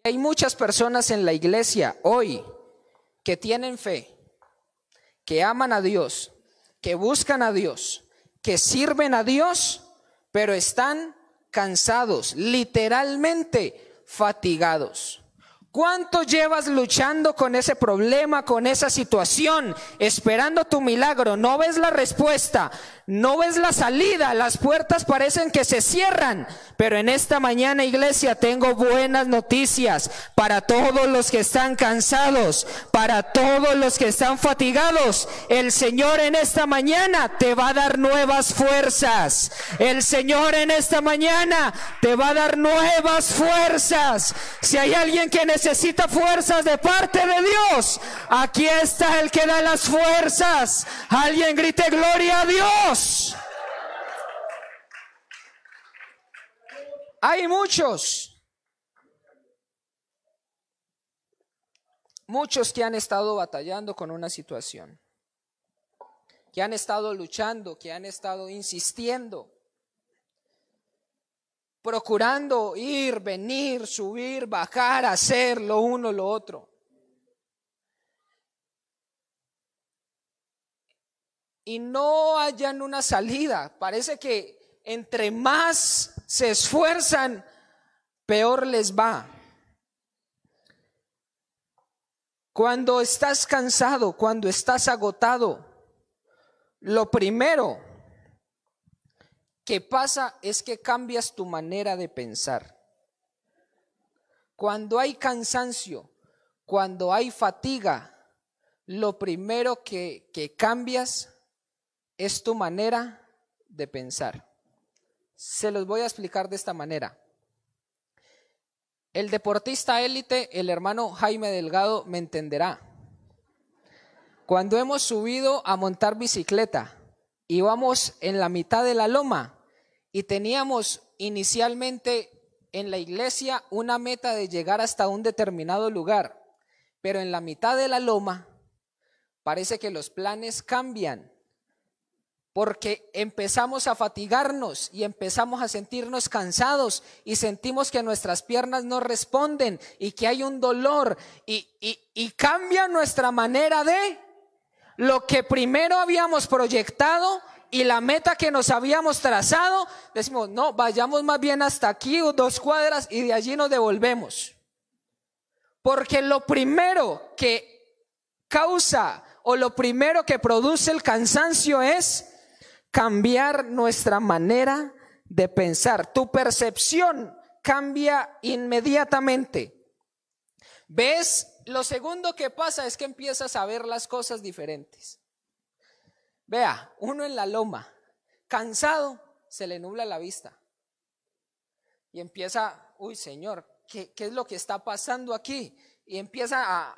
Hay muchas personas en la iglesia hoy que tienen fe, que aman a Dios, que buscan a Dios, que sirven a Dios, pero están cansados, literalmente fatigados. ¿Cuánto llevas luchando con ese problema, con esa situación, esperando tu milagro? No ves la respuesta, no ves la salida, las puertas parecen que se cierran. Pero en esta mañana, iglesia, tengo buenas noticias para todos los que están cansados, para todos los que están fatigados. El Señor en esta mañana te va a dar nuevas fuerzas. El Señor en esta mañana te va a dar nuevas fuerzas. Si hay alguien que necesita fuerzas de parte de Dios, aquí está el que da las fuerzas. Alguien grite gloria a Dios. Hay muchos que han estado batallando con una situación, que han estado luchando, que han estado insistiendo, procurando ir, venir, subir, bajar, hacer lo uno, lo otro. Y no hallan una salida. Parece que entre más se esfuerzan, peor les va. Cuando estás cansado, cuando estás agotado, lo primero que pasa es que cambias tu manera de pensar. Cuando hay cansancio, cuando hay fatiga, lo primero que cambias es tu manera de pensar. Se los voy a explicar de esta manera. El deportista élite, el hermano Jaime Delgado, me entenderá. Cuando hemos subido a montar bicicleta, íbamos en la mitad de la loma y teníamos inicialmente en la iglesia una meta de llegar hasta un determinado lugar, pero en la mitad de la loma parece que los planes cambian, porque empezamos a fatigarnos y empezamos a sentirnos cansados y sentimos que nuestras piernas no responden y que hay un dolor y cambia nuestra manera de lo que primero habíamos proyectado y la meta que nos habíamos trazado. Decimos, no, vayamos más bien hasta aquí o 2 cuadras y de allí nos devolvemos. Porque lo primero que causa o lo primero que produce el cansancio es cambiar nuestra manera de pensar. Tu percepción cambia inmediatamente. ¿Ves? Lo segundo que pasa es que empiezas a ver las cosas diferentes. Vea, uno en la loma, cansado, se le nubla la vista. Y empieza, uy Señor, ¿qué es lo que está pasando aquí? Y empieza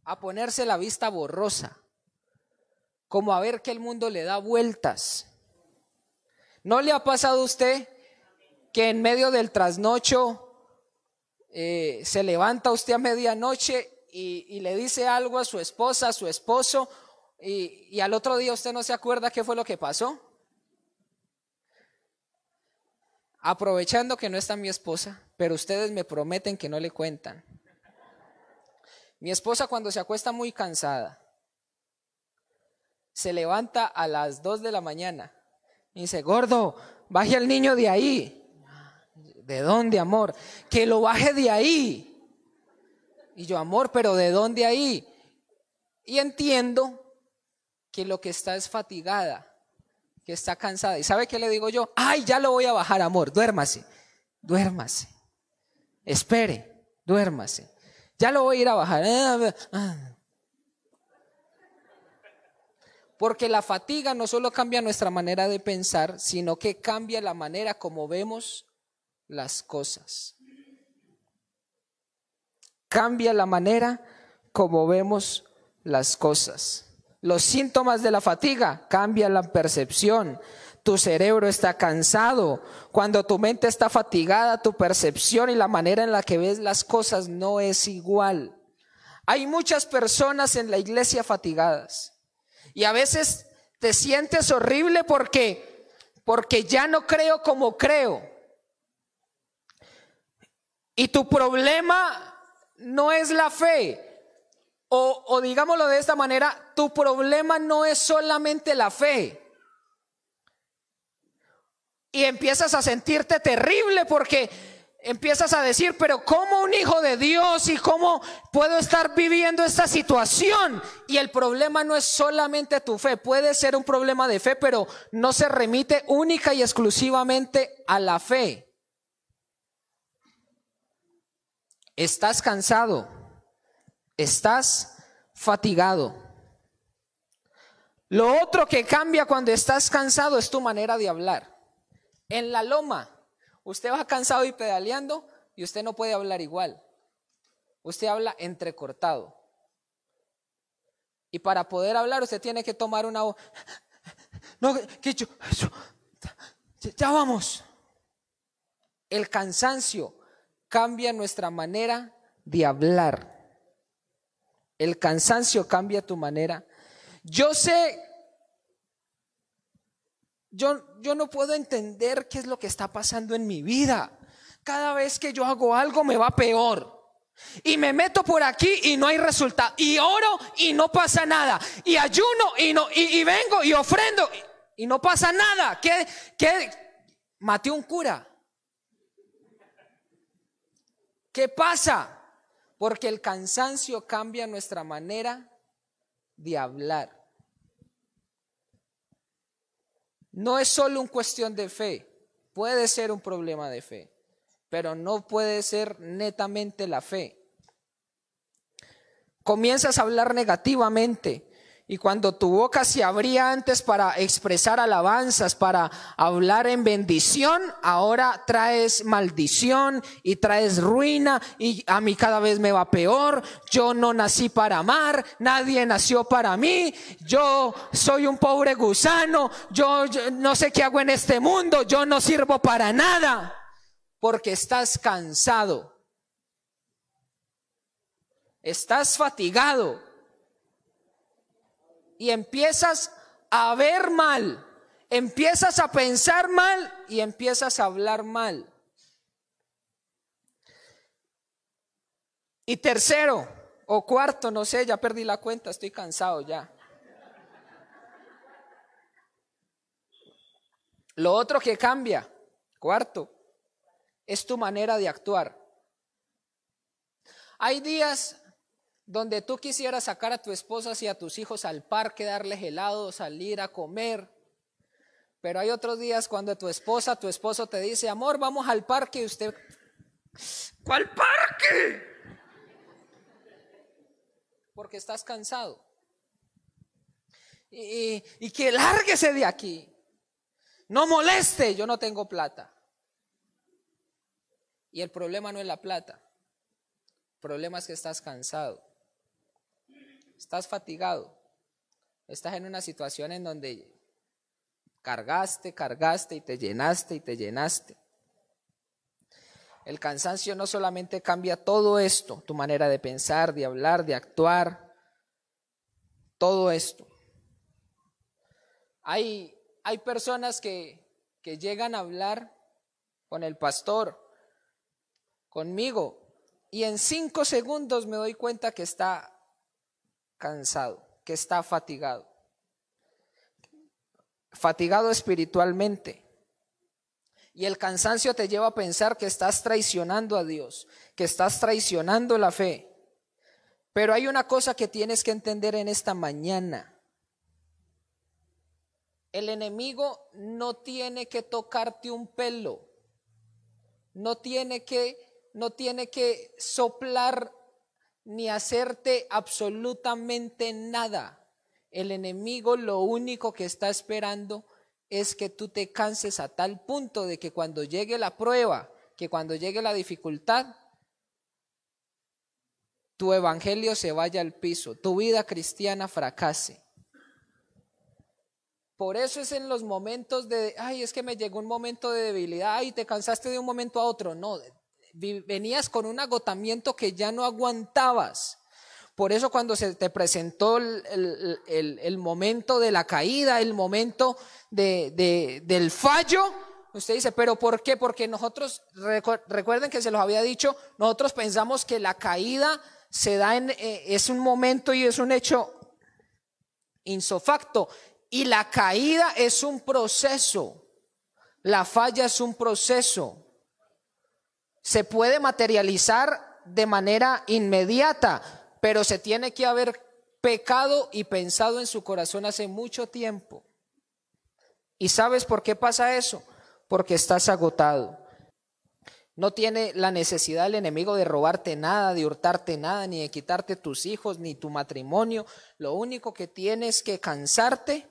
a ponerse la vista borrosa, como a ver que el mundo le da vueltas. ¿No le ha pasado a usted que en medio del trasnocho se levanta usted a medianoche y le dice algo a su esposa, a su esposo, y al otro día usted no se acuerda qué fue lo que pasó? Aprovechando que no está mi esposa, pero ustedes me prometen que no le cuentan. Mi esposa, cuando se acuesta muy cansada, se levanta a las 2 de la mañana y dice, gordo, baje al niño de ahí. ¿De dónde, amor? Que lo baje de ahí. Y yo, amor, pero ¿de dónde ahí? Y entiendo que lo que está es fatigada, que está cansada. ¿Y sabe qué le digo yo? Ay, ya lo voy a bajar, amor, duérmase, duérmase, espere, duérmase, ya lo voy a ir a bajar. Porque la fatiga no solo cambia nuestra manera de pensar, sino que cambia la manera como vemos las cosas. Cambia la manera como vemos las cosas. Los síntomas de la fatiga cambian la percepción. Tu cerebro está cansado. Cuando tu mente está fatigada, tu percepción y la manera en la que ves las cosas no es igual. Hay muchas personas en la iglesia fatigadas. Y a veces te sientes horrible porque ya no creo como creo. Y tu problema no es la fe. O digámoslo de esta manera, tu problema no es solamente la fe. Y empiezas a sentirte terrible porque empiezas a decir, pero ¿cómo un hijo de Dios y cómo puedo estar viviendo esta situación? Y el problema no es solamente tu fe, puede ser un problema de fe, pero no se remite única y exclusivamente a la fe. Estás cansado, estás fatigado. Lo otro que cambia cuando estás cansado es tu manera de hablar. En la loma, usted va cansado y pedaleando y usted no puede hablar igual. Usted habla entrecortado. Y para poder hablar usted tiene que tomar una voz. No, que ya vamos. El cansancio cambia nuestra manera de hablar. El cansancio cambia tu manera. Yo sé, yo no puedo entender qué es lo que está pasando en mi vida. Cada vez que yo hago algo me va peor. Y me meto por aquí y no hay resultado. Y oro y no pasa nada. Y ayuno y vengo y ofrendo y no pasa nada. ¿Qué? Maté un cura. ¿Qué pasa? Porque el cansancio cambia nuestra manera de hablar. No es solo una cuestión de fe, puede ser un problema de fe, pero no puede ser netamente la fe. Comienzas a hablar negativamente y cuando tu boca se abría antes para expresar alabanzas, para hablar en bendición, ahora traes maldición y traes ruina y a mí cada vez me va peor. Yo no nací para amar, nadie nació para mí, yo soy un pobre gusano, yo no sé qué hago en este mundo, yo no sirvo para nada, porque estás cansado, estás fatigado. Y empiezas a ver mal, empiezas a pensar mal y empiezas a hablar mal. Y tercero o cuarto, no sé, ya perdí la cuenta, estoy cansado ya. Lo otro que cambia, cuarto, es tu manera de actuar. Hay días donde tú quisieras sacar a tu esposa y a tus hijos al parque, darles helado, salir a comer. Pero hay otros días cuando tu esposa, tu esposo te dice, amor, vamos al parque, y usted, ¿cuál parque? Porque estás cansado. Y que lárguese de aquí. No moleste, yo no tengo plata. Y el problema no es la plata. El problema es que estás cansado. Estás fatigado, estás en una situación en donde cargaste y te llenaste. El cansancio no solamente cambia todo esto, tu manera de pensar, de hablar, de actuar, todo esto. Hay personas que llegan a hablar con el pastor, conmigo, y en 5 segundos me doy cuenta que está cansado, que está fatigado espiritualmente. Y el cansancio te lleva a pensar que estás traicionando a Dios, que estás traicionando la fe. Pero hay una cosa que tienes que entender en esta mañana. El enemigo no tiene que tocarte un pelo, no tiene que soplar ni hacerte absolutamente nada. El enemigo lo único que está esperando es que tú te canses a tal punto de que cuando llegue la prueba, que cuando llegue la dificultad, tu evangelio se vaya al piso, tu vida cristiana fracase. Por eso es en los momentos de, es que me llegó un momento de debilidad, te cansaste de un momento a otro. No, venías con un agotamiento que ya no aguantabas. Por eso cuando se te presentó el momento de la caída, el momento del fallo, Usted dice, ¿pero por qué? Porque nosotros, recuerden que se los había dicho, nosotros pensamos que la caída se da es un momento y es un hecho insofacto. Y la caída es un proceso. La falla es un proceso. Se puede materializar de manera inmediata, pero se tiene que haber pecado y pensado en su corazón hace mucho tiempo. ¿Y sabes por qué pasa eso? Porque estás agotado. No tiene la necesidad el enemigo de robarte nada, de hurtarte nada, ni de quitarte tus hijos, ni tu matrimonio. Lo único que tienes que cansarte,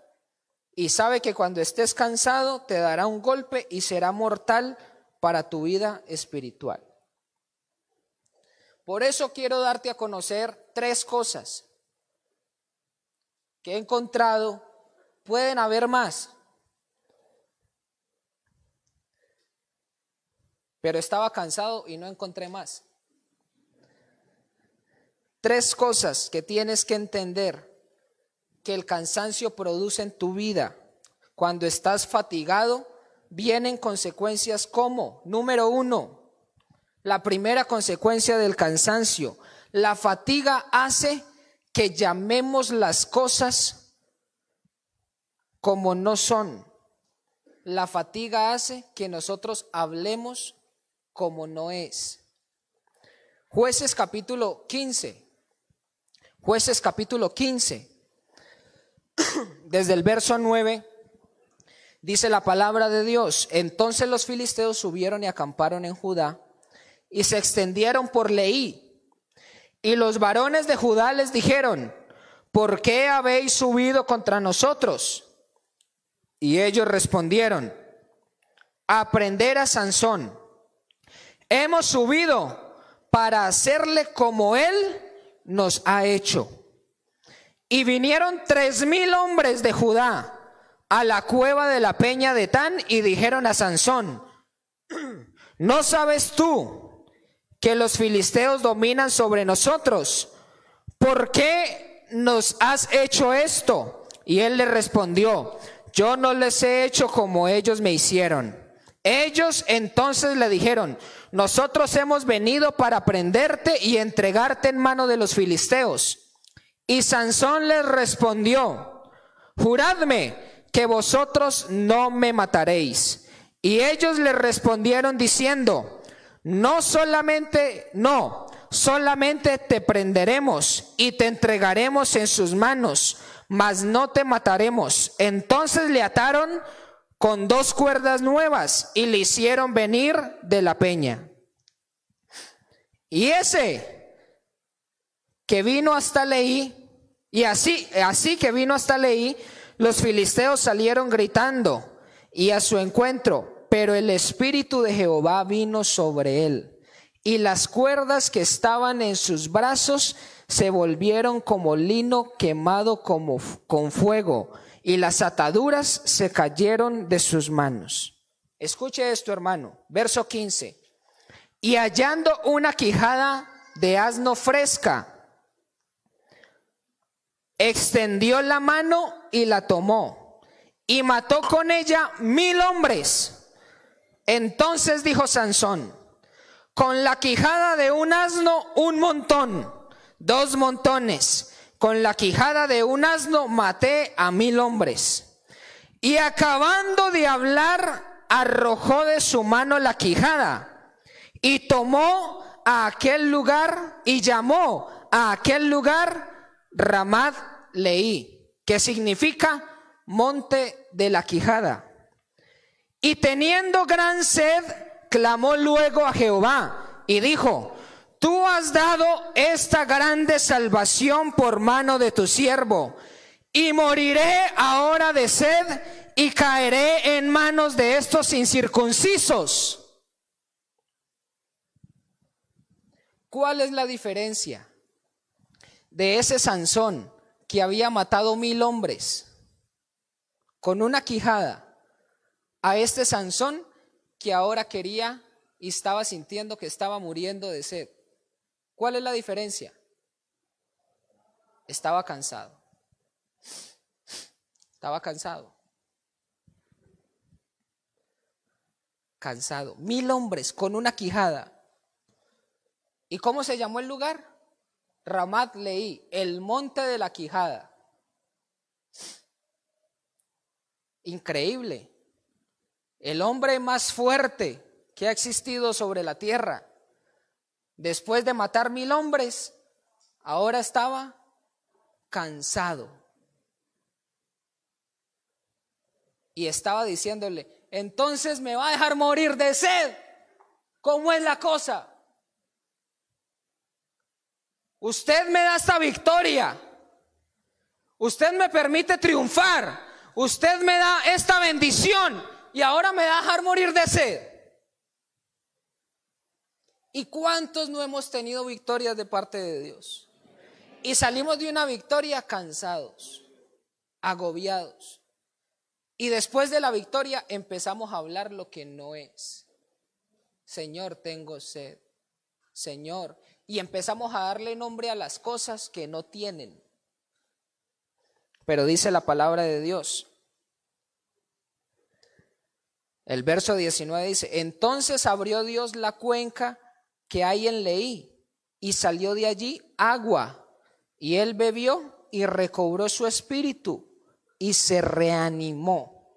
y sabe que cuando estés cansado te dará un golpe y será mortal para tu vida espiritual. Por eso quiero darte a conocer 3 cosas que he encontrado. Pueden haber más, pero estaba cansado y no encontré más. 3 cosas que tienes que entender que el cansancio produce en tu vida. Cuando estás fatigado, vienen consecuencias como, número 1, la primera consecuencia del cansancio. La fatiga hace que llamemos las cosas como no son. La fatiga hace que nosotros hablemos como no es. Jueces capítulo 15. Jueces capítulo 15. Desde el verso 9 dice la palabra de Dios: entonces los filisteos subieron y acamparon en Judá y se extendieron por Leí. Y los varones de Judá les dijeron: ¿por qué habéis subido contra nosotros? Y ellos respondieron: a prender a Sansón. Hemos subido para hacerle como él nos ha hecho. Y vinieron 3,000 hombres de Judá a la cueva de la peña de Tan y dijeron a Sansón: ¿no sabes tú que los filisteos dominan sobre nosotros? ¿Por qué nos has hecho esto? Y él le respondió: yo no les he hecho como ellos me hicieron. Ellos entonces le dijeron: nosotros hemos venido para prenderte y entregarte en mano de los filisteos. Y Sansón les respondió: juradme que vosotros no me mataréis. Y ellos le respondieron diciendo: solamente te prenderemos y te entregaremos en sus manos, mas no te mataremos. Entonces le ataron con 2 cuerdas nuevas y le hicieron venir de la peña. Y ese que vino hasta Leí, y así que vino hasta Leí, los filisteos salieron gritando y a su encuentro, pero el espíritu de Jehová vino sobre él, y las cuerdas que estaban en sus brazos se volvieron como lino quemado con fuego, y las ataduras se cayeron de sus manos. Escuche esto, hermano, verso 15. Y hallando una quijada de asno fresca, extendió la mano y la tomó, y mató con ella 1,000 hombres. Entonces dijo Sansón: con la quijada de un asno 1 montón, 2 montones. Con la quijada de un asno maté a 1,000 hombres. Y acabando de hablar, arrojó de su mano la quijada y tomó a aquel lugar y llamó a aquel lugar Ramat Leí, que significa monte de la quijada. Y teniendo gran sed, clamó luego a Jehová y dijo: tú has dado esta grande salvación por mano de tu siervo, y moriré ahora de sed y caeré en manos de estos incircuncisos. ¿Cuál es la diferencia de ese Sansón que había matado 1,000 hombres con una quijada a este Sansón que ahora quería y estaba sintiendo que estaba muriendo de sed? ¿Cuál es la diferencia? Estaba cansado. Estaba cansado. cansado. 1000 hombres con una quijada. ¿Y cómo se llamó el lugar? Ramat Leí, el monte de la quijada. Increíble. El hombre más fuerte que ha existido sobre la tierra, después de matar 1000 hombres, ahora estaba cansado. Y estaba diciéndole, entonces me va a dejar morir de sed. ¿Cómo es la cosa? Usted me da esta victoria. Usted me permite triunfar. Usted me da esta bendición. Y ahora me va a dejar morir de sed. ¿Y cuántos no hemos tenido victorias de parte de Dios? Y salimos de una victoria cansados, agobiados. Y después de la victoria empezamos a hablar lo que no es. Señor, tengo sed. Señor. Y empezamos a darle nombre a las cosas que no tienen. Pero dice la palabra de Dios. El verso 19 dice, entonces abrió Dios la cuenca que hay en Leí y salió de allí agua. Y él bebió y recobró su espíritu y se reanimó.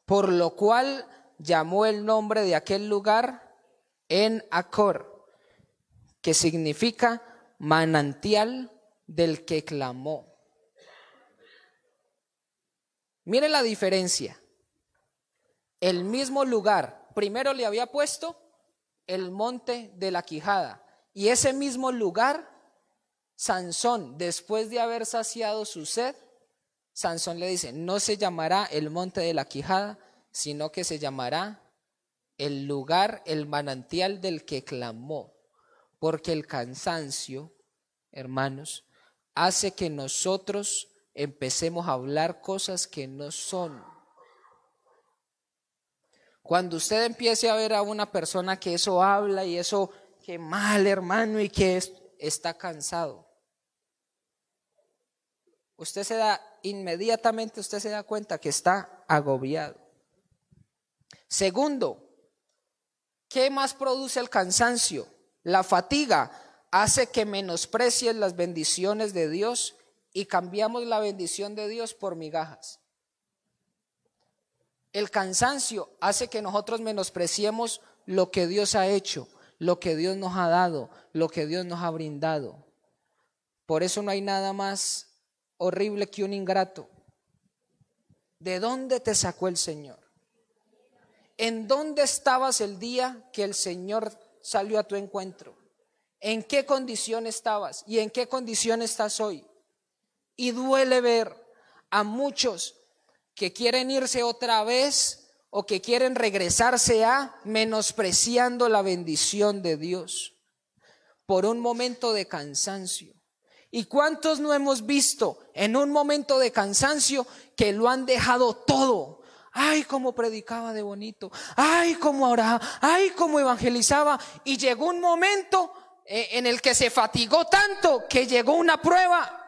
Por lo cual llamó el nombre de aquel lugar En Acor, que significa manantial del que clamó. Mire la diferencia. El mismo lugar, primero le había puesto el monte de la quijada, y ese mismo lugar, Sansón, después de haber saciado su sed, Sansón le dice, no se llamará el monte de la quijada, sino que se llamará el lugar, el manantial del que clamó, porque el cansancio, hermanos, hace que nosotros empecemos a hablar cosas que no son. Cuando usted empiece a ver a una persona que eso habla y eso, que mal, hermano, y que está cansado, inmediatamente usted se da cuenta que está agobiado. Segundo, ¿qué más produce el cansancio? La fatiga hace que menosprecies las bendiciones de Dios y cambiamos la bendición de Dios por migajas. El cansancio hace que nosotros menospreciemos lo que Dios ha hecho, lo que Dios nos ha dado, lo que Dios nos ha brindado. Por eso no hay nada más horrible que un ingrato. ¿De dónde te sacó el Señor? ¿En dónde estabas el día que el Señor salió a tu encuentro? ¿En qué condición estabas y en qué condición estás hoy? Y duele ver a muchos que quieren irse otra vez o que quieren regresarse a menospreciando la bendición de Dios por un momento de cansancio. ¿Y cuántos no hemos visto en un momento de cansancio que lo han dejado todo? Ay, cómo predicaba de bonito, ay, cómo oraba, ay, cómo evangelizaba, y llegó un momento en el que se fatigó tanto que llegó una prueba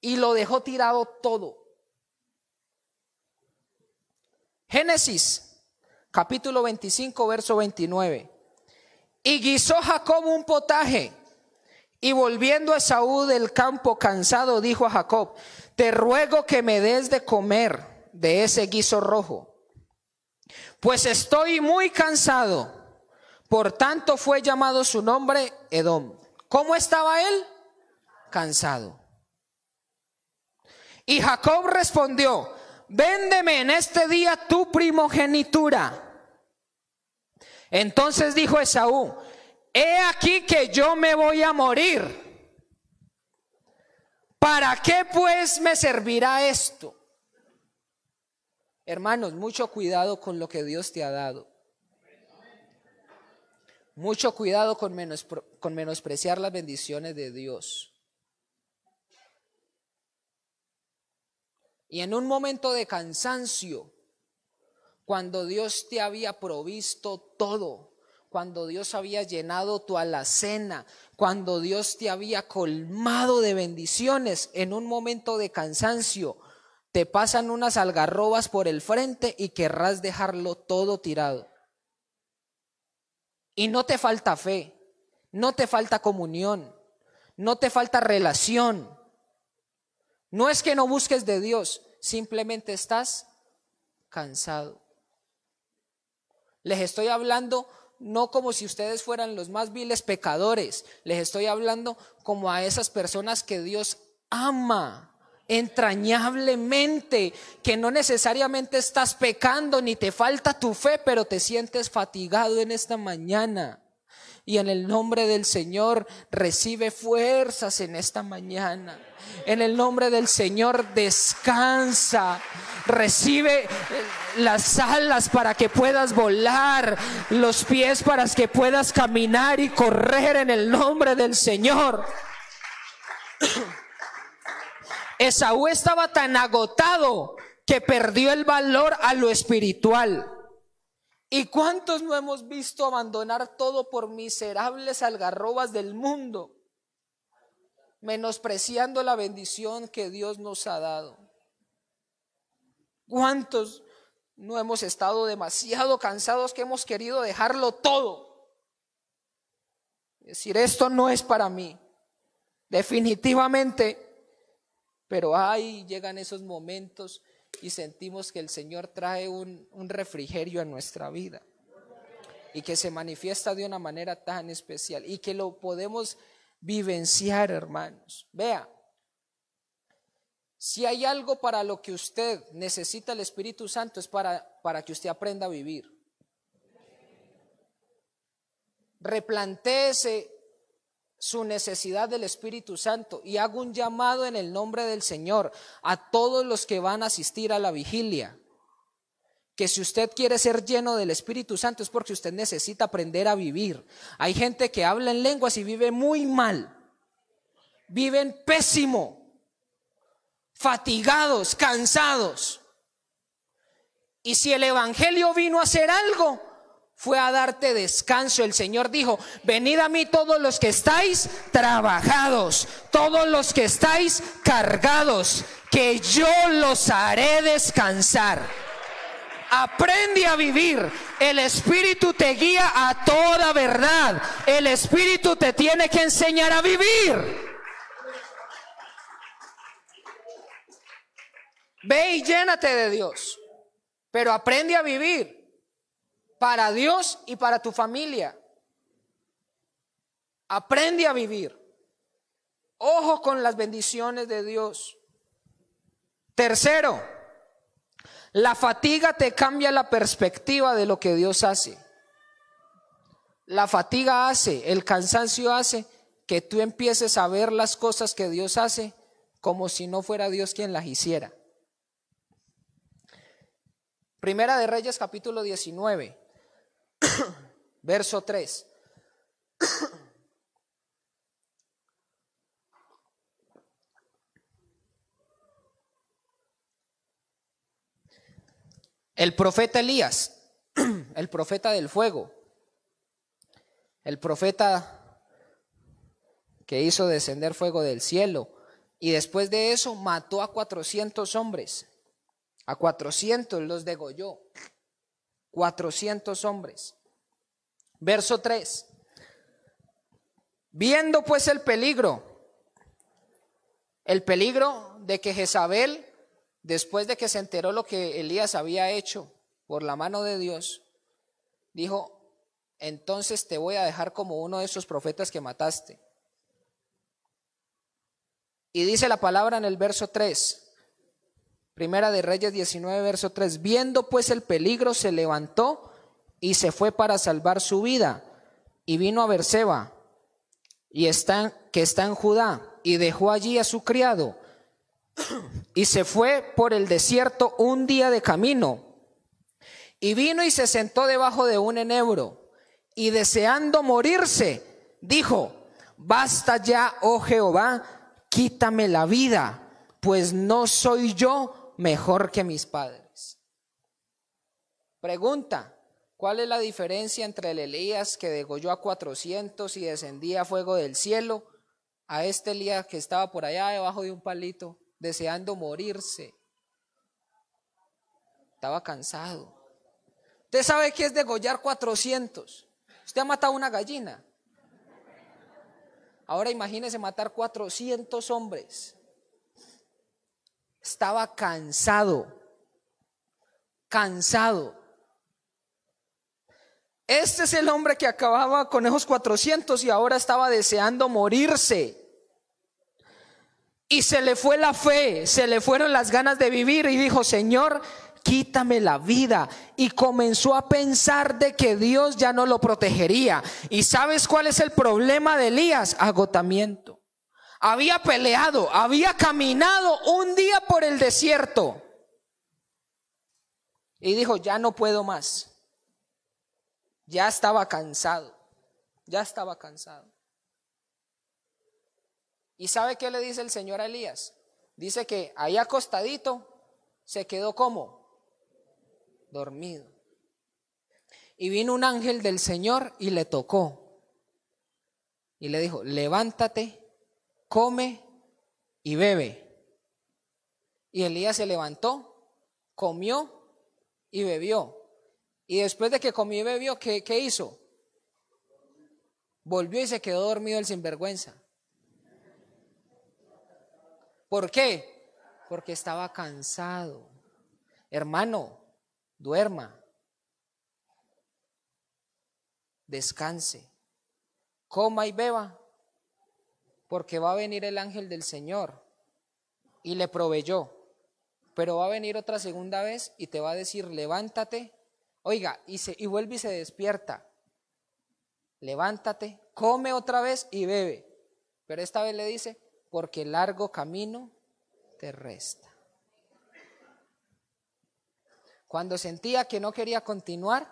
y lo dejó tirado todo. Génesis capítulo 25 verso 29. Y guisó Jacob un potaje, y volviendo Esaú del campo cansado dijo a Jacob, te ruego que me des de comer de ese guiso rojo, pues estoy muy cansado. Por tanto fue llamado su nombre Edom. ¿Cómo estaba él? Cansado. Y Jacob respondió, véndeme en este día tu primogenitura. Entonces dijo Esaú, he aquí que yo me voy a morir. ¿Para qué pues me servirá esto? Hermanos, mucho cuidado con lo que Dios te ha dado. Mucho cuidado con menospreciar las bendiciones de Dios. Y en un momento de cansancio, cuando Dios te había provisto todo, cuando Dios había llenado tu alacena, cuando Dios te había colmado de bendiciones, en un momento de cansancio, te pasan unas algarrobas por el frente y querrás dejarlo todo tirado. Y no te falta fe, no te falta comunión, no te falta relación. No es que no busques de Dios, simplemente estás cansado. Les estoy hablando no como si ustedes fueran los más viles pecadores, les estoy hablando como a esas personas que Dios ama entrañablemente, que no necesariamente estás pecando ni te falta tu fe, pero te sientes fatigado en esta mañana. Y en el nombre del Señor recibe fuerzas en esta mañana. En el nombre del Señor descansa. Recibe las alas para que puedas volar, los pies para que puedas caminar y correr en el nombre del Señor. Esaú estaba tan agotado que perdió el valor a lo espiritual. ¿Y cuántos no hemos visto abandonar todo por miserables algarrobas del mundo, menospreciando la bendición que Dios nos ha dado? ¿Cuántos no hemos estado demasiado cansados que hemos querido dejarlo todo? Es decir, esto no es para mí, definitivamente. Pero ahí llegan esos momentos y sentimos que el Señor trae un refrigerio a nuestra vida y que se manifiesta de una manera tan especial y que lo podemos vivenciar, hermanos. Vea, si hay algo para lo que usted necesita el Espíritu Santo es para que usted aprenda a vivir. Replantéese su necesidad del Espíritu Santo y hago un llamado en el nombre del Señor a todos los que van a asistir a la vigilia, que si usted quiere ser lleno del Espíritu Santo es porque usted necesita aprender a vivir. Hay gente que habla en lenguas y vive muy mal, viven pésimo, fatigados, cansados. Y si el Evangelio vino a hacer algo, fue a darte descanso. El Señor dijo: venid a mí todos los que estáis trabajados, todos los que estáis cargados, que yo los haré descansar. Aprende a vivir. El Espíritu te guía a toda verdad. El Espíritu te tiene que enseñar a vivir. Ve y llénate de Dios, pero aprende a vivir para Dios y para tu familia. Aprende a vivir. Ojo con las bendiciones de Dios. Tercero, la fatiga te cambia la perspectiva de lo que Dios hace. La fatiga hace, el cansancio hace que tú empieces a ver las cosas que Dios hace como si no fuera Dios quien las hiciera. Primera de Reyes, capítulo 19. Verso 3. El profeta Elías, el profeta del fuego, el profeta que hizo descender fuego del cielo, y después de eso mató a 400 hombres, a 400 los degolló, 400 hombres. Verso 3. Viendo pues el peligro de que Jezabel, después de que se enteró lo que Elías había hecho por la mano de Dios, dijo: entonces te voy a dejar como uno de esos profetas que mataste. Y dice la palabra en el verso 3, Primera de Reyes 19, verso 3: viendo pues el peligro, se levantó y se fue para salvar su vida, y vino a Berseba, que está en Judá, y dejó allí a su criado, y se fue por el desierto un día de camino, y vino y se sentó debajo de un enebro, y deseando morirse, dijo: basta ya, oh Jehová, quítame la vida, pues no soy yo mejor que mis padres. Pregunta: ¿cuál es la diferencia entre el Elías que degolló a 400 y descendía fuego del cielo, a este Elías que estaba por allá debajo de un palito deseando morirse? Estaba cansado. ¿Usted sabe qué es degollar 400? Usted ha matado una gallina. Ahora imagínese matar 400 hombres. Estaba cansado. Este es el hombre que acababa con esos 400 y ahora estaba deseando morirse. Y se le fue la fe, se le fueron las ganas de vivir y dijo: Señor, quítame la vida. Y comenzó a pensar de que Dios ya no lo protegería. ¿Y sabes cuál es el problema de Elías? Agotamiento. Había peleado, había caminado un día por el desierto y dijo: ya no puedo más. Ya estaba cansado. ¿Y sabe qué le dice el Señor a Elías? Dice que ahí acostadito se quedó como dormido. Y vino un ángel del Señor y le tocó. Y le dijo: levántate, come y bebe. Y Elías se levantó, comió y bebió. Y después de que comió y bebió, ¿qué hizo? Volvió y se quedó dormido el sinvergüenza. ¿Por qué? Porque estaba cansado. Hermano, duerma, descanse, coma y beba, porque va a venir el ángel del Señor y le proveyó. Pero va a venir otra segunda vez y te va a decir: levántate. Oiga, y vuelve y se despierta. Levántate, come otra vez y bebe. Pero esta vez le dice: porque largo camino te resta. Cuando sentía que no quería continuar,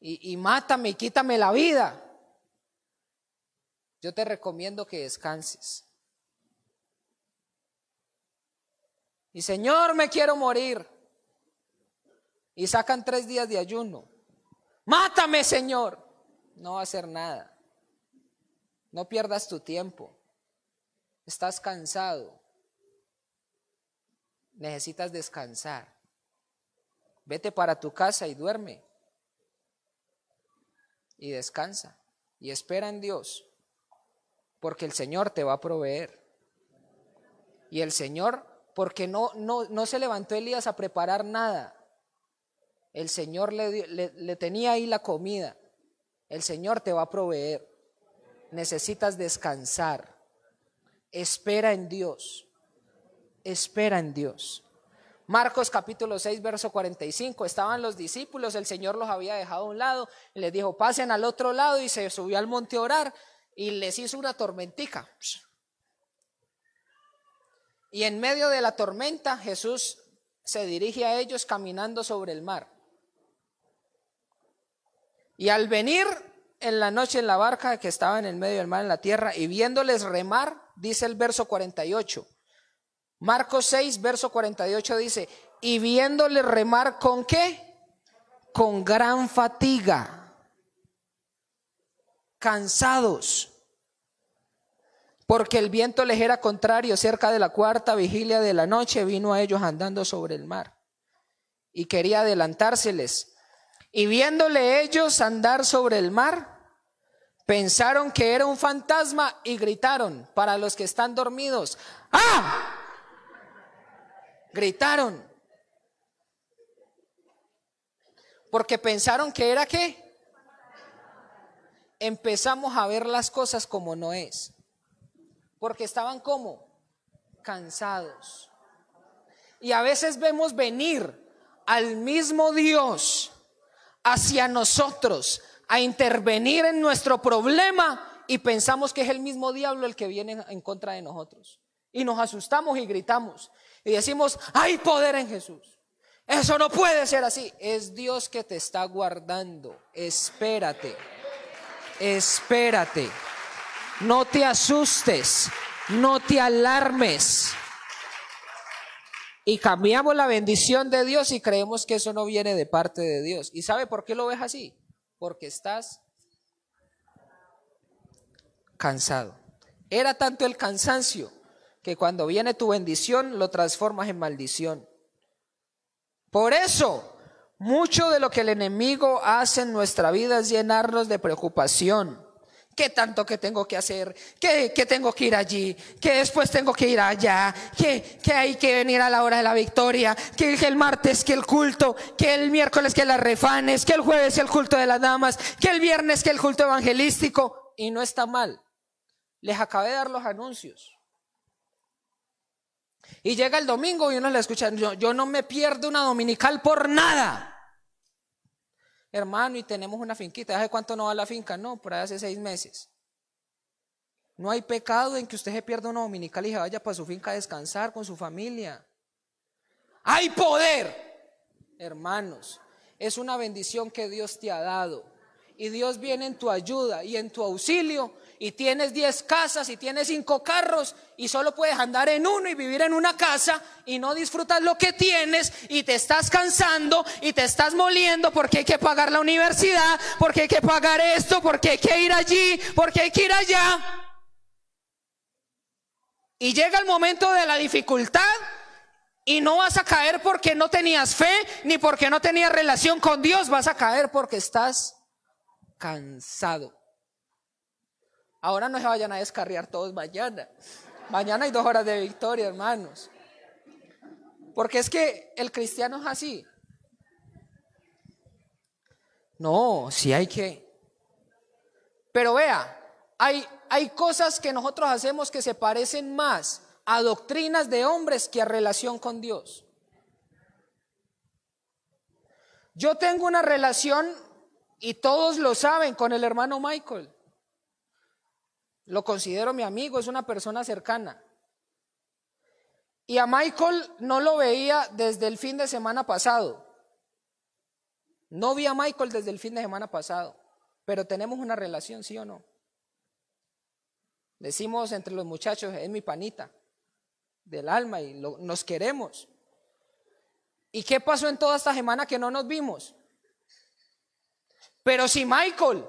y mátame y quítame la vida, yo te recomiendo que descanses. Y Señor, me quiero morir. Y sacan 3 días de ayuno. Mátame, Señor. No va a hacer nada. No pierdas tu tiempo. Estás cansado. Necesitas descansar. Vete para tu casa y duerme. Y descansa. Y espera en Dios. Porque el Señor te va a proveer. Y el Señor, porque no se levantó Elías a preparar nada. El Señor le tenía ahí la comida. El Señor te va a proveer. Necesitas descansar. Espera en Dios. Espera en Dios. Marcos capítulo 6 verso 45. Estaban los discípulos, el Señor los había dejado a un lado y les dijo: pasen al otro lado, y se subió al monte a orar y les hizo una tormentica. Y en medio de la tormenta Jesús se dirige a ellos caminando sobre el mar. Y al venir en la noche en la barca que estaba en el medio del mar, en la tierra, y viéndoles remar, dice el verso 48. Marcos 6 verso 48 dice: y viéndoles remar, ¿con qué? Con gran fatiga, cansados, porque el viento les era contrario. Cerca de la 4ª vigilia de la noche vino a ellos andando sobre el mar y quería adelantárseles. Y viéndole ellos andar sobre el mar, pensaron que era un fantasma y gritaron. Para los que están dormidos, ¡ah! Gritaron. Porque pensaron que era ¿qué? Empezamos a ver las cosas como no es. Porque estaban como cansados. Y a veces vemos venir al mismo Dios hacia nosotros a intervenir en nuestro problema y pensamos que es el mismo diablo el que viene en contra de nosotros. Y nos asustamos y gritamos y decimos: hay poder en Jesús. Eso no puede ser así. Es Dios que te está guardando. Espérate. Espérate. No te asustes. No te alarmes. Y cambiamos la bendición de Dios y creemos que eso no viene de parte de Dios. ¿Y sabe por qué lo ves así? Porque estás cansado. Era tanto el cansancio que cuando viene tu bendición lo transformas en maldición. Por eso, Mucho de lo que el enemigo hace en nuestra vida es llenarnos de preocupación. ¿Qué tanto que tengo que hacer? ¿Qué tengo que ir allí? ¿Qué después tengo que ir allá? ¿Qué hay que venir a la hora de la victoria? ¿Que el martes que el culto? ¿Que el miércoles que las refanes? ¿Que el jueves el culto de las damas? ¿Que el viernes que el culto evangelístico? Y no está mal. Les acabé de dar los anuncios. Y llega el domingo y uno le escucha, yo no me pierdo una dominical por nada. Hermano, y tenemos una finquita. ¿Hace cuánto no va a la finca? No, por ahí hace 6 meses. No hay pecado en que usted se pierda una dominical y se vaya para su finca a descansar con su familia. ¡Hay poder! Hermanos, es una bendición que Dios te ha dado. Y Dios viene en tu ayuda y en tu auxilio. Y tienes 10 casas y tienes 5 carros y solo puedes andar en uno y vivir en una casa y no disfrutas lo que tienes y te estás cansando y te estás moliendo porque hay que pagar la universidad, porque hay que pagar esto, porque hay que ir allí, porque hay que ir allá. Y llega el momento de la dificultad y no vas a caer porque no tenías fe ni porque no tenías relación con Dios, vas a caer porque estás cansado. Ahora no se vayan a descarriar todos mañana. Mañana hay 2 horas de victoria, hermanos. Porque es que el cristiano es así. No, sí hay que. Pero vea, hay cosas que nosotros hacemos que se parecen más a doctrinas de hombres que a relación con Dios. Yo tengo una relación, y todos lo saben, con el hermano Michael. Lo considero mi amigo, es una persona cercana. Y a Michael no lo veía desde el fin de semana pasado. No vi a Michael desde el fin de semana pasado, pero tenemos una relación, ¿sí o no? Decimos entre los muchachos, es mi panita del alma y nos queremos. ¿Y qué pasó en toda esta semana que no nos vimos? Pero si Michael,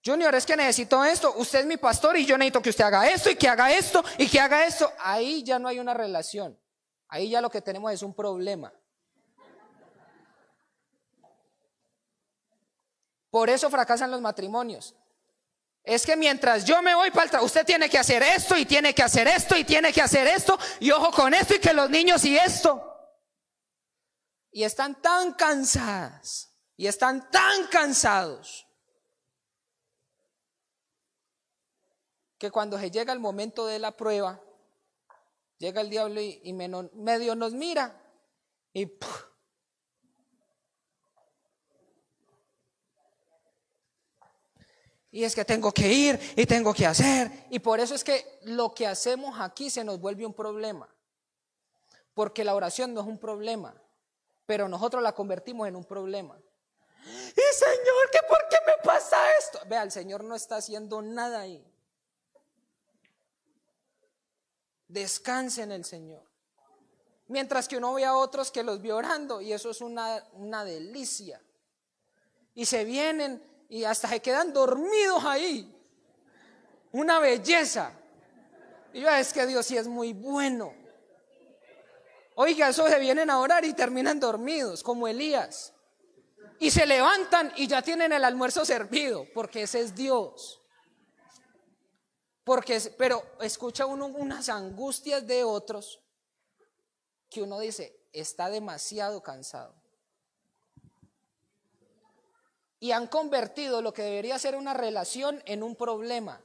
Junior, es que necesito esto, usted es mi pastor y yo necesito que usted haga esto y que haga esto y que haga esto, ahí ya no hay una relación, ahí ya lo que tenemos es un problema. Por eso fracasan los matrimonios. Es que mientras yo me voy para el trabajo, usted tiene que hacer esto y tiene que hacer esto y tiene que hacer esto y ojo con esto y que los niños y esto. Y están tan cansadas y están tan cansados que cuando se llega el momento de la prueba, llega el diablo y medio nos mira y ¡puf! Y es que tengo que ir y tengo que hacer. Y por eso es que lo que hacemos aquí se nos vuelve un problema. Porque la oración no es un problema, pero nosotros la convertimos en un problema. Y Señor, ¿por qué me pasa esto? Vea, el Señor no está haciendo nada ahí. Descanse en el Señor. Mientras que uno ve a otros que los vio orando y eso es una delicia. Y se vienen y hasta se quedan dormidos ahí. Una belleza. Y yo, es que Dios sí es muy bueno. Oiga, eso se vienen a orar y terminan dormidos, como Elías. Y se levantan y ya tienen el almuerzo servido, porque ese es Dios. Pero escucha uno unas angustias de otros que uno dice, está demasiado cansado. Y han convertido lo que debería ser una relación en un problema.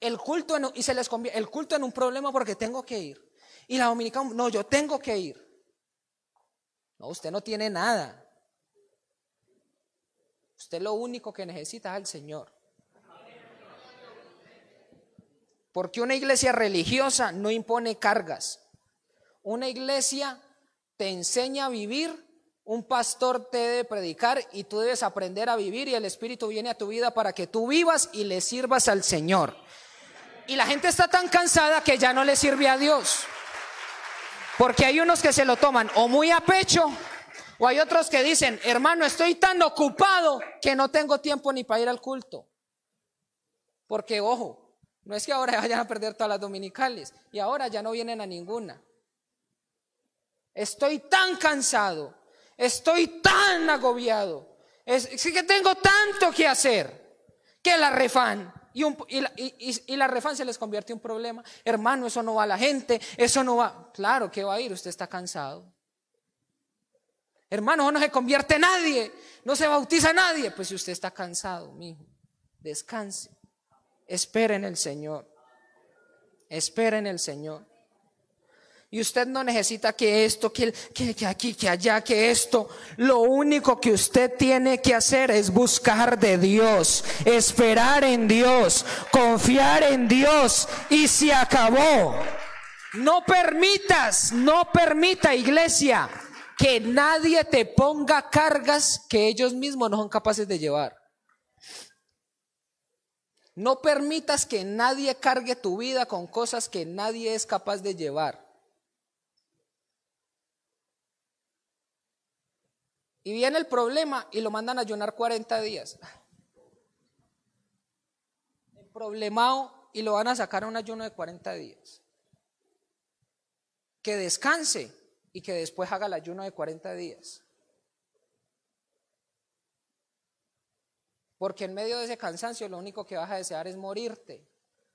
El culto en un problema porque tengo que ir. Y la dominicana, no, yo tengo que ir. No, usted no tiene nada. Usted lo único que necesita es al Señor. Porque una iglesia religiosa no impone cargas. Una iglesia te enseña a vivir, un pastor te debe predicar y tú debes aprender a vivir y el Espíritu viene a tu vida para que tú vivas y le sirvas al Señor. Y la gente está tan cansada que ya no le sirve a Dios. Porque hay unos que se lo toman o muy a pecho o hay otros que dicen, hermano, estoy tan ocupado que no tengo tiempo ni para ir al culto. Porque ojo, no es que ahora vayan a perder todas las dominicales y ahora ya no vienen a ninguna. Estoy tan cansado Estoy tan agobiado. Es que tengo tanto que hacer. Que la refán. Y la refán se les convierte en un problema. Hermano, eso no va a la gente. Eso no va. Claro que va a ir. Usted está cansado. Hermano, no se convierte nadie. No se bautiza nadie. Pues si usted está cansado, mijo, descanse. Espera en el Señor. Espera en el Señor. Y usted no necesita que esto, que aquí, que allá, que esto. Lo único que usted tiene que hacer es buscar de Dios, esperar en Dios, confiar en Dios, y se acabó. No permita, iglesia, que nadie te ponga cargas que ellos mismos no son capaces de llevar. No permitas que nadie cargue tu vida con cosas que nadie es capaz de llevar. Y viene el problema y lo mandan a ayunar 40 días. El problemado y lo van a sacar a un ayuno de 40 días. Que descanse y que después haga el ayuno de 40 días. Porque en medio de ese cansancio lo único que vas a desear es morirte.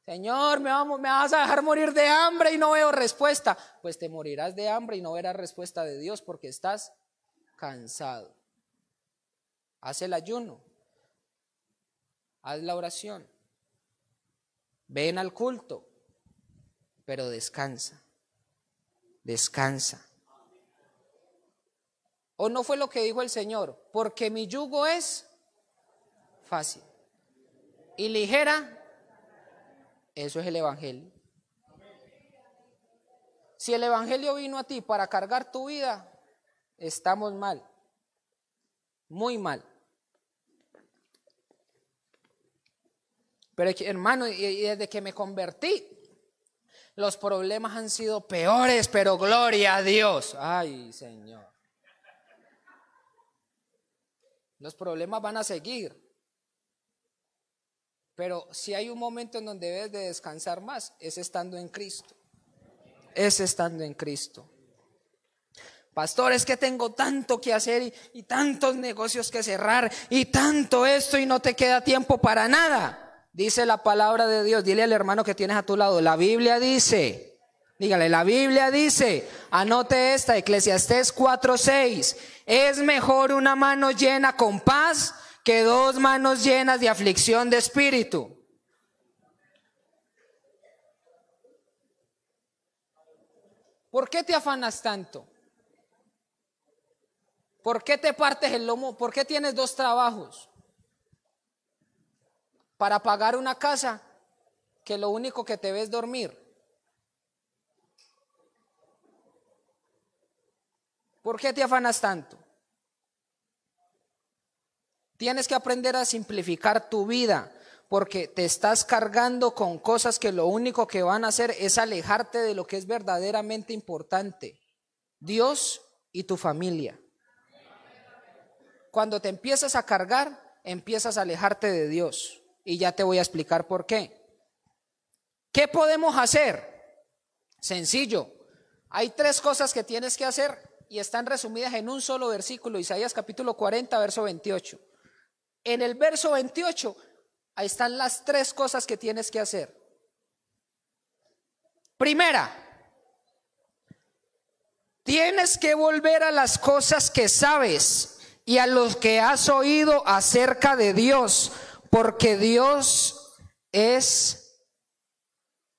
Señor, me vas a dejar morir de hambre y no veo respuesta. Pues te morirás de hambre y no verás respuesta de Dios porque estás cansado. Haz el ayuno, haz la oración, ven al culto, pero descansa. ¿O no fue lo que dijo el Señor? Porque mi yugo es fácil y ligera. Eso es el evangelio. Si el evangelio vino a ti para cargar tu vida, estamos mal, muy mal. Pero hermano, y desde que me convertí, los problemas han sido peores, pero gloria a Dios. Ay, Señor. Los problemas van a seguir. Pero si hay un momento en donde debes de descansar más, es estando en Cristo. Es estando en Cristo. Pastor, es que tengo tanto que hacer y tantos negocios que cerrar y tanto esto y no te queda tiempo para nada. Dice la palabra de Dios. Dile al hermano que tienes a tu lado, la Biblia dice, dígale, la Biblia dice, anote esta, Eclesiastés 4:6, es mejor una mano llena con paz que 2 manos llenas de aflicción de espíritu. ¿Por qué te afanas tanto? ¿Por qué te partes el lomo? ¿Por qué tienes 2 trabajos? Para pagar una casa que lo único que te ves es dormir. ¿Por qué te afanas tanto? Tienes que aprender a simplificar tu vida, porque te estás cargando con cosas que lo único que van a hacer es alejarte de lo que es verdaderamente importante: Dios y tu familia. Cuando te empiezas a cargar, empiezas a alejarte de Dios. Y ya te voy a explicar por qué. ¿Qué podemos hacer? Sencillo. Hay 3 cosas que tienes que hacer y están resumidas en un solo versículo, Isaías capítulo 40, verso 28. En el verso 28, ahí están las 3 cosas que tienes que hacer. Primera, tienes que volver a las cosas que sabes y a los que has oído acerca de Dios, porque Dios es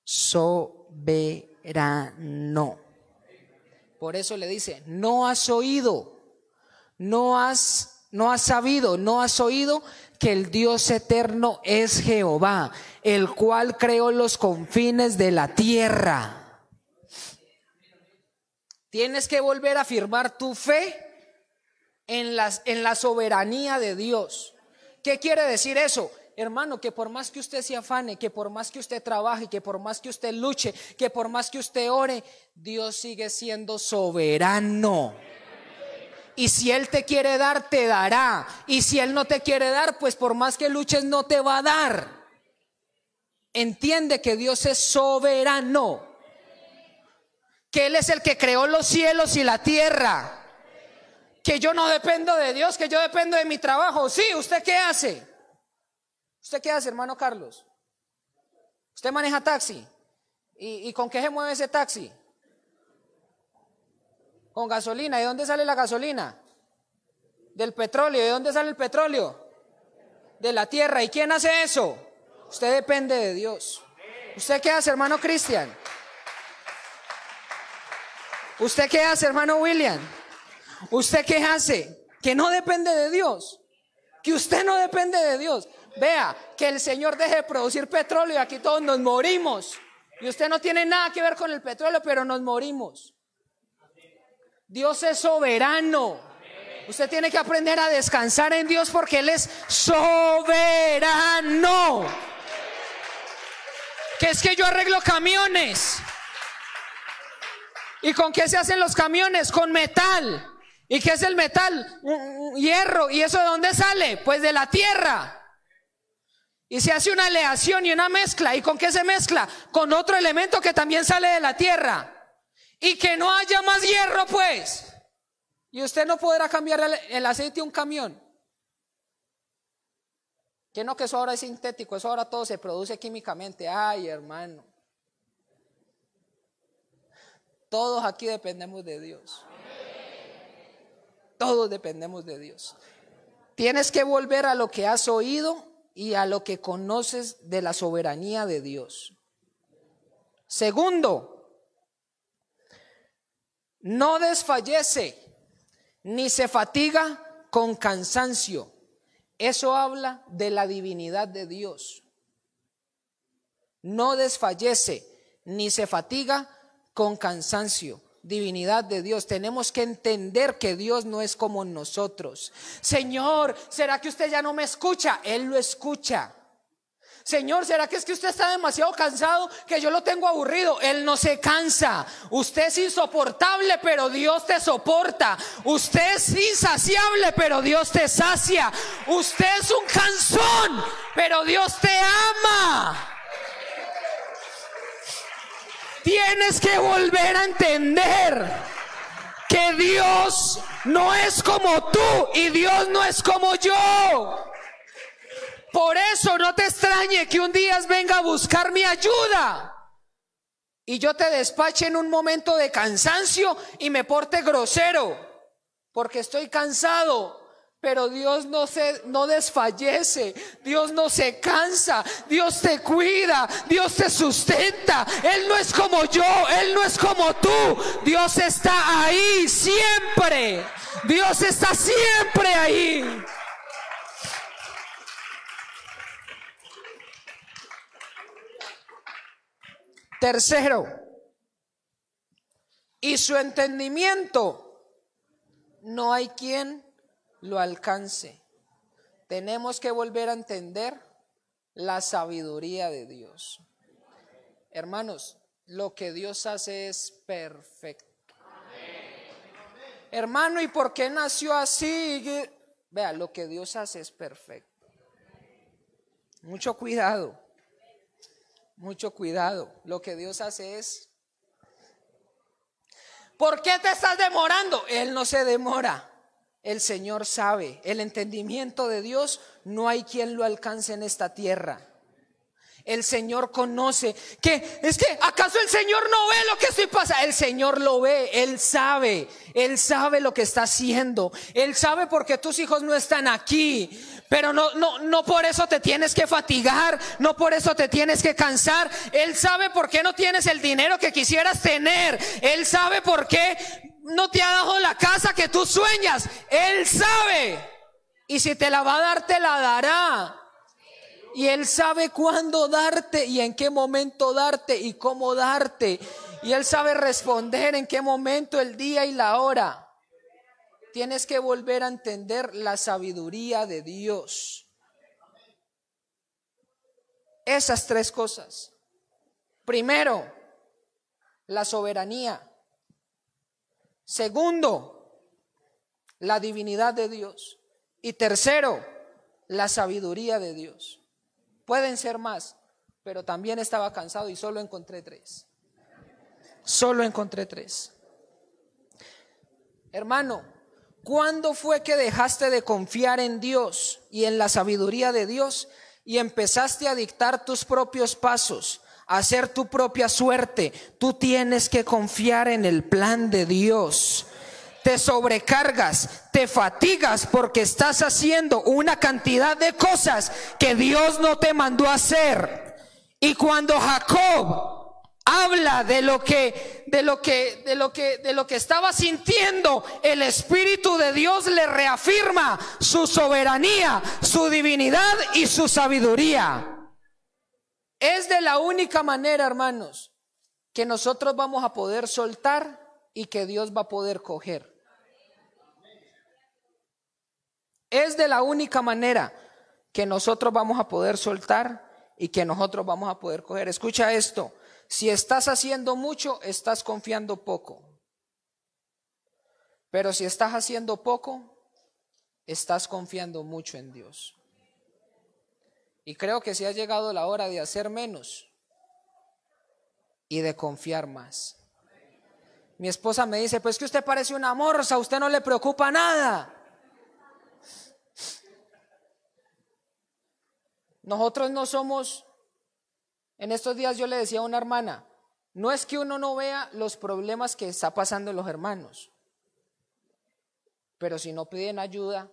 soberano. Por eso le dice, no has oído, no has sabido, no has oído que el Dios eterno es Jehová, el cual creó los confines de la tierra. Tienes que volver a afirmar tu fe en la soberanía de Dios. ¿Qué quiere decir eso? Hermano, que por más que usted se afane, que por más que usted trabaje, que por más que usted luche, que por más que usted ore, Dios sigue siendo soberano. Y si Él te quiere dar, te dará. Y si Él no te quiere dar, pues por más que luches, no te va a dar. Entiende que Dios es soberano, que Él es el que creó los cielos y la tierra. que yo no dependo de Dios, que yo dependo de mi trabajo. Sí, ¿usted qué hace? ¿Usted qué hace, hermano Carlos? ¿Usted maneja taxi? ¿Y con qué se mueve ese taxi? Con gasolina. ¿Y de dónde sale la gasolina? Del petróleo. ¿De dónde sale el petróleo? De la tierra. ¿Y quién hace eso? Usted depende de Dios. ¿Usted qué hace, hermano Cristian? ¿Usted qué hace, hermano William? ¿Usted qué hace? Que no depende de Dios. Que usted no depende de Dios. Vea, que el Señor deje de producir petróleo y aquí todos nos morimos. Y usted no tiene nada que ver con el petróleo, pero nos morimos. Dios es soberano. Usted tiene que aprender a descansar en Dios porque Él es soberano. Que es que yo arreglo camiones. ¿Y con qué se hacen los camiones? Con metal. ¿Y qué es el metal? Hierro. ¿Y eso de dónde sale? Pues de la tierra. Y se hace una aleación y una mezcla. ¿Y con qué se mezcla? Con otro elemento que también sale de la tierra. Y que no haya más hierro, pues. Y usted no podrá cambiar el aceite de un camión. Que no, que eso ahora es sintético, eso ahora todo se produce químicamente. Ay, hermano. Todos aquí dependemos de Dios. Todos dependemos de Dios. Tienes que volver a lo que has oído y a lo que conoces de la soberanía de Dios. Segundo, no desfallece ni se fatiga con cansancio. Eso habla de la divinidad de Dios. No desfallece ni se fatiga con cansancio. Divinidad de Dios. Tenemos que entender que Dios no es como nosotros. Señor, ¿será que usted ya no me escucha? Él lo escucha. Señor, ¿será que es que usted está demasiado cansado, que yo lo tengo aburrido? Él no se cansa. Usted es insoportable, pero Dios te soporta. Usted es insaciable, pero Dios te sacia. Usted es un cansón, pero Dios te ama. Tienes que volver a entender que Dios no es como tú y Dios no es como yo. Por eso no te extrañe que un día venga a buscar mi ayuda y yo te despache en un momento de cansancio y me porte grosero, porque estoy cansado. Pero Dios no desfallece, Dios no se cansa, Dios te cuida, Dios te sustenta. Él no es como yo, Él no es como tú. Dios está ahí siempre, Dios está siempre ahí. Tercero, y su entendimiento no hay quien lo alcance. Tenemos que volver a entender la sabiduría de Dios. Hermanos, lo que Dios hace es perfecto. Hermano, ¿y por qué nació así? Vea, lo que Dios hace es perfecto. Mucho cuidado. Mucho cuidado. Lo que Dios hace es. ¿Por qué te estás demorando? Él no se demora. El Señor sabe. El entendimiento de Dios no hay quien lo alcance en esta tierra. El Señor conoce. ¿Qué? Es que ¿acaso el Señor no ve lo que estoy pasando? El Señor lo ve, Él sabe lo que está haciendo. Él sabe por qué tus hijos no están aquí. Pero no por eso te tienes que fatigar, no por eso te tienes que cansar. Él sabe por qué no tienes el dinero que quisieras tener. Él sabe por qué no te ha dado la casa que tú sueñas. Él sabe. Y si te la va a dar, te la dará. Y Él sabe cuándo darte y en qué momento darte y cómo darte. Y Él sabe responder en qué momento, el día y la hora. Tienes que volver a entender la sabiduría de Dios. Esas tres cosas. Primero, la soberanía. Segundo, la divinidad de Dios. Y tercero, la sabiduría de Dios. Pueden ser más, pero también estaba cansado y solo encontré tres. Solo encontré tres. Hermano, ¿Cuándo fue que dejaste de confiar en Dios y en la sabiduría de Dios y empezaste a dictar tus propios pasos, a hacer tu propia suerte? Tú tienes que confiar en el plan de Dios. Te sobrecargas, te fatigas porque estás haciendo una cantidad de cosas que Dios no te mandó a hacer. Y cuando Jacob habla de lo que estaba sintiendo, el Espíritu de Dios le reafirma su soberanía, su divinidad y su sabiduría. Es de la única manera, hermanos, que nosotros vamos a poder soltar y que Dios va a poder coger. Es de la única manera que nosotros vamos a poder soltar y que nosotros vamos a poder coger. Escucha esto: si estás haciendo mucho, estás confiando poco. Pero si estás haciendo poco, estás confiando mucho en Dios. Y creo que sí ha llegado la hora de hacer menos y de confiar más. Mi esposa me dice: pues que usted parece una morsa, a usted no le preocupa nada. Nosotros no somos, en estos días yo le decía a una hermana, no es que uno no vea los problemas que está pasando los hermanos, pero si no piden ayuda,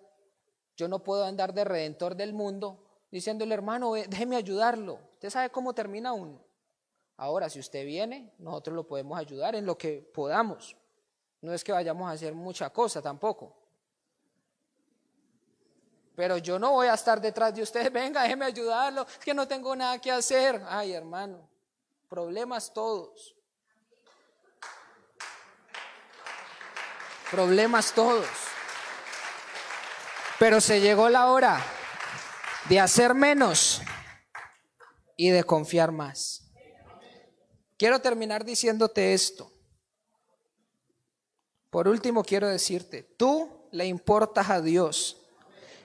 yo no puedo andar de redentor del mundo diciéndole: hermano, déjeme ayudarlo. Usted sabe cómo termina uno. Ahora, si usted viene, nosotros lo podemos ayudar en lo que podamos. No es que vayamos a hacer mucha cosa tampoco. Pero yo no voy a estar detrás de ustedes: venga, déjeme ayudarlo, es que no tengo nada que hacer. Ay, hermano, problemas todos. Problemas todos. Pero se llegó la hora de hacer menos y de confiar más. Quiero terminar diciéndote esto. Por último, quiero decirte: tú le importas a Dios.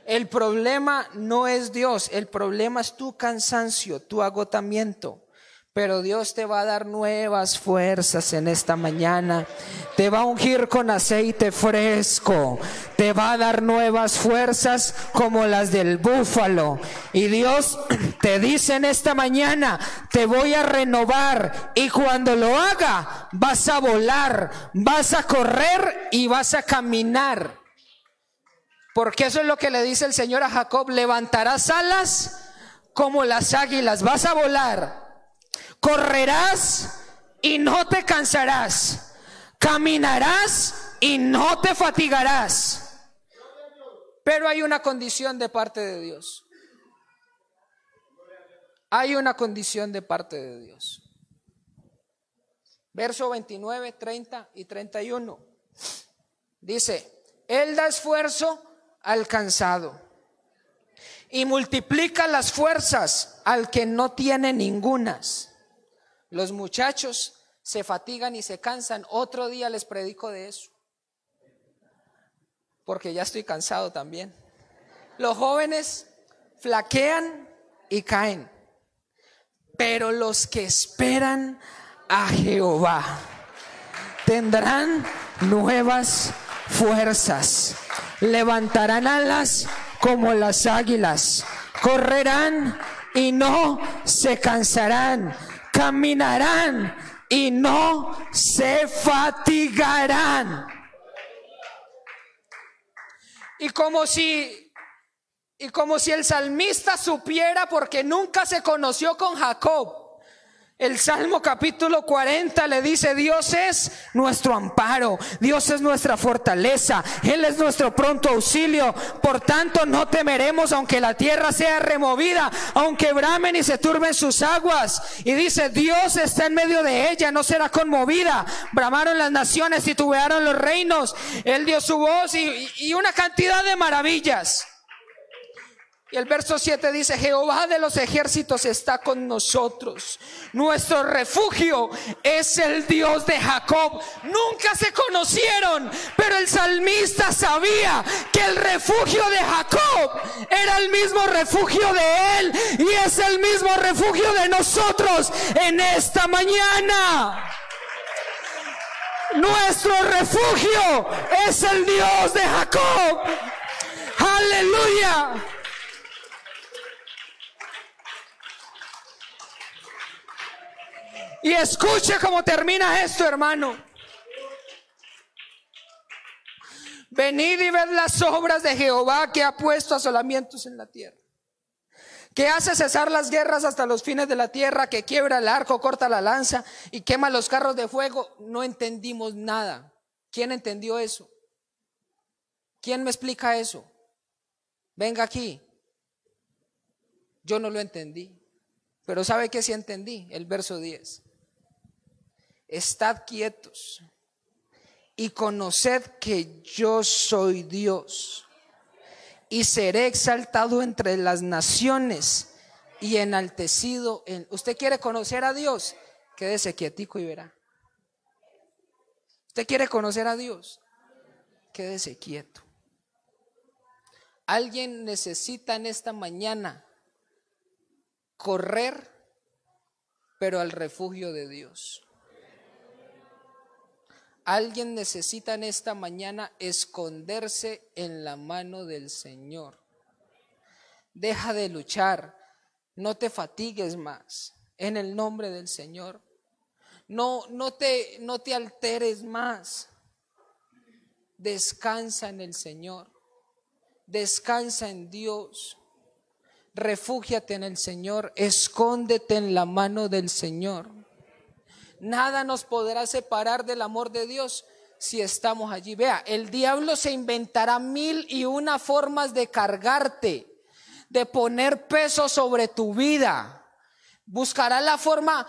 El problema no es Dios, el problema es tu cansancio, tu agotamiento. Pero Dios te va a dar nuevas fuerzas en esta mañana. Te va a ungir con aceite fresco. Te va a dar nuevas fuerzas como las del búfalo. Y Dios te dice en esta mañana: te voy a renovar. Y cuando lo haga, vas a volar, vas a correr y vas a caminar. Porque eso es lo que le dice el Señor a Jacob: levantarás alas como las águilas, vas a volar. Correrás y no te cansarás. Caminarás y no te fatigarás. Pero hay una condición de parte de Dios. Hay una condición de parte de Dios. Verso 29, 30 y 31. Dice: Él da esfuerzo al cansado y multiplica las fuerzas al que no tiene ningunas. Los muchachos se fatigan y se cansan. Otro día les predico de eso, porque ya estoy cansado también. Los jóvenes flaquean y caen, pero los que esperan a Jehová tendrán nuevas fuerzas. Levantarán alas como las águilas, correrán y no se cansarán, caminarán y no se fatigarán. Y como si el salmista supiera, porque nunca se conoció con Jacob, el Salmo capítulo 40 le dice: Dios es nuestro amparo, Dios es nuestra fortaleza, Él es nuestro pronto auxilio. Por tanto no temeremos aunque la tierra sea removida, aunque bramen y se turben sus aguas. Y dice: Dios está en medio de ella, no será conmovida. Bramaron las naciones, titubearon los reinos. Él dio su voz y una cantidad de maravillas. Y el verso 7 dice: Jehová de los ejércitos está con nosotros. Nuestro refugio es el Dios de Jacob. Nunca se conocieron, pero el salmista sabía que el refugio de Jacob era el mismo refugio de él, y es el mismo refugio de nosotros en esta mañana. Nuestro refugio es el Dios de Jacob. Aleluya. Y escuche cómo termina esto, hermano. Venid y ved las obras de Jehová, que ha puesto asolamientos en la tierra, que hace cesar las guerras hasta los fines de la tierra, que quiebra el arco, corta la lanza y quema los carros de fuego. No entendimos nada. ¿Quién entendió eso? ¿Quién me explica eso? Venga aquí. Yo no lo entendí, pero ¿sabe qué sí entendí? El verso 10. Estad quietos y conoced que yo soy Dios, y seré exaltado entre las naciones y enaltecido en... ¿Usted quiere conocer a Dios? Quédese quietico y verá. ¿Usted quiere conocer a Dios? Quédese quieto. Alguien necesita en esta mañana correr, pero al refugio de Dios. Alguien necesita en esta mañana esconderse en la mano del Señor. Deja de luchar, no te fatigues más en el nombre del Señor. No te alteres más. Descansa en el Señor. Descansa en Dios. Refúgiate en el Señor. Escóndete en la mano del Señor. Nada nos podrá separar del amor de Dios si estamos allí. Vea, el diablo se inventará 1001 formas de cargarte, de poner peso sobre tu vida. Buscará la forma.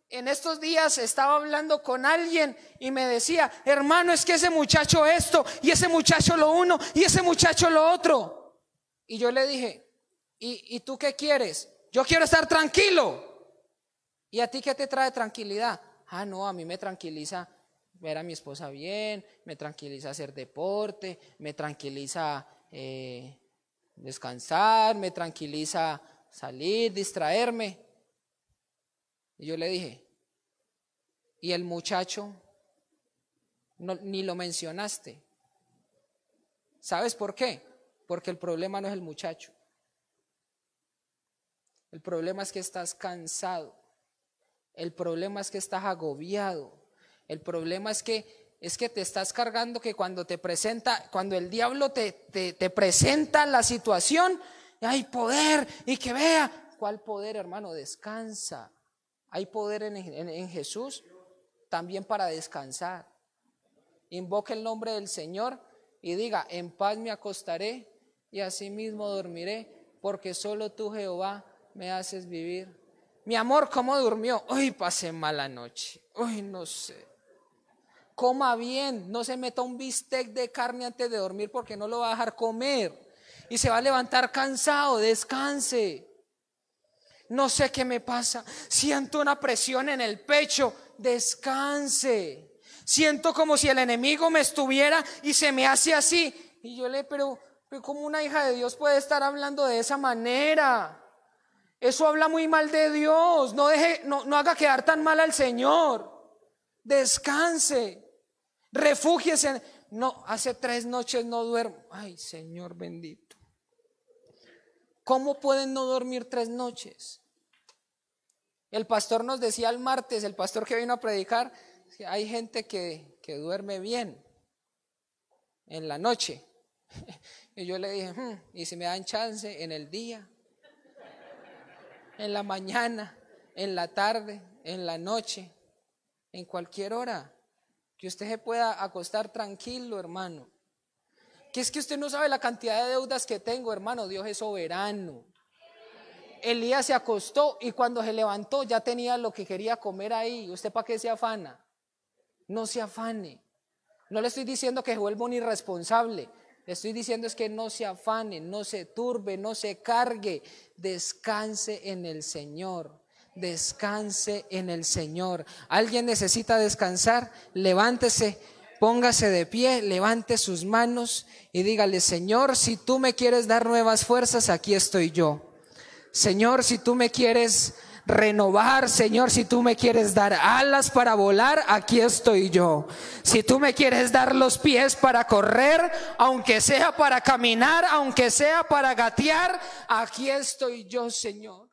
En estos días estaba hablando con alguien y me decía: hermano, es que ese muchacho esto, y ese muchacho lo uno, y ese muchacho lo otro. Y yo le dije: ¿Y tú qué quieres? Yo quiero estar tranquilo. ¿Y a ti qué te trae tranquilidad? Ah, no, a mí me tranquiliza ver a mi esposa bien, me tranquiliza hacer deporte, me tranquiliza descansar, me tranquiliza salir, distraerme. Y yo le dije: ¿y el muchacho? No, ni lo mencionaste. ¿Sabes por qué? Porque el problema no es el muchacho. El problema es que estás cansado. El problema es que estás agobiado. El problema es que te estás cargando, que cuando el diablo te presenta la situación, hay poder, y que vea. ¿Cuál poder, hermano? Descansa. Hay poder en Jesús también para descansar. Invoque el nombre del Señor y diga: en paz me acostaré y asimismo dormiré, porque solo tú, Jehová, me haces vivir. Mi amor, ¿cómo durmió? Uy, pasé mala noche. Uy, no sé. Coma bien, no se meta un bistec de carne antes de dormir, porque no lo va a dejar comer y se va a levantar cansado. Descanse. No sé qué me pasa. Siento una presión en el pecho. Descanse. Siento como si el enemigo me estuviera y se me hace así. Y yo pero ¿cómo una hija de Dios puede estar hablando de esa manera? Eso habla muy mal de Dios. No haga quedar tan mal al Señor. Descanse. Refúgiese. No, hace 3 noches no duermo. Ay, Señor bendito. ¿Cómo pueden no dormir 3 noches? El pastor nos decía el martes, el pastor que vino a predicar, que hay gente que duerme bien en la noche. Y yo le dije: ¿y si me dan chance en el día? En la mañana, en la tarde, en la noche, en cualquier hora, que usted se pueda acostar tranquilo, hermano. Que es que usted no sabe la cantidad de deudas que tengo, hermano. Dios es soberano. Elías se acostó y cuando se levantó ya tenía lo que quería comer ahí. ¿Usted para qué se afana? No se afane. No le estoy diciendo que se vuelva un irresponsable. Le estoy diciendo es que no se afane, no se turbe, no se cargue. Descanse en el Señor. Descanse en el Señor. ¿Alguien necesita descansar? Levántese, póngase de pie, levante sus manos y dígale: Señor, si tú me quieres dar nuevas fuerzas, aquí estoy yo. Señor, si tú me quieres renovar, Señor. Si tú me quieres dar alas para volar, aquí estoy yo. Si tú me quieres dar los pies para correr, aunque sea para caminar, aunque sea para gatear, aquí estoy yo, Señor.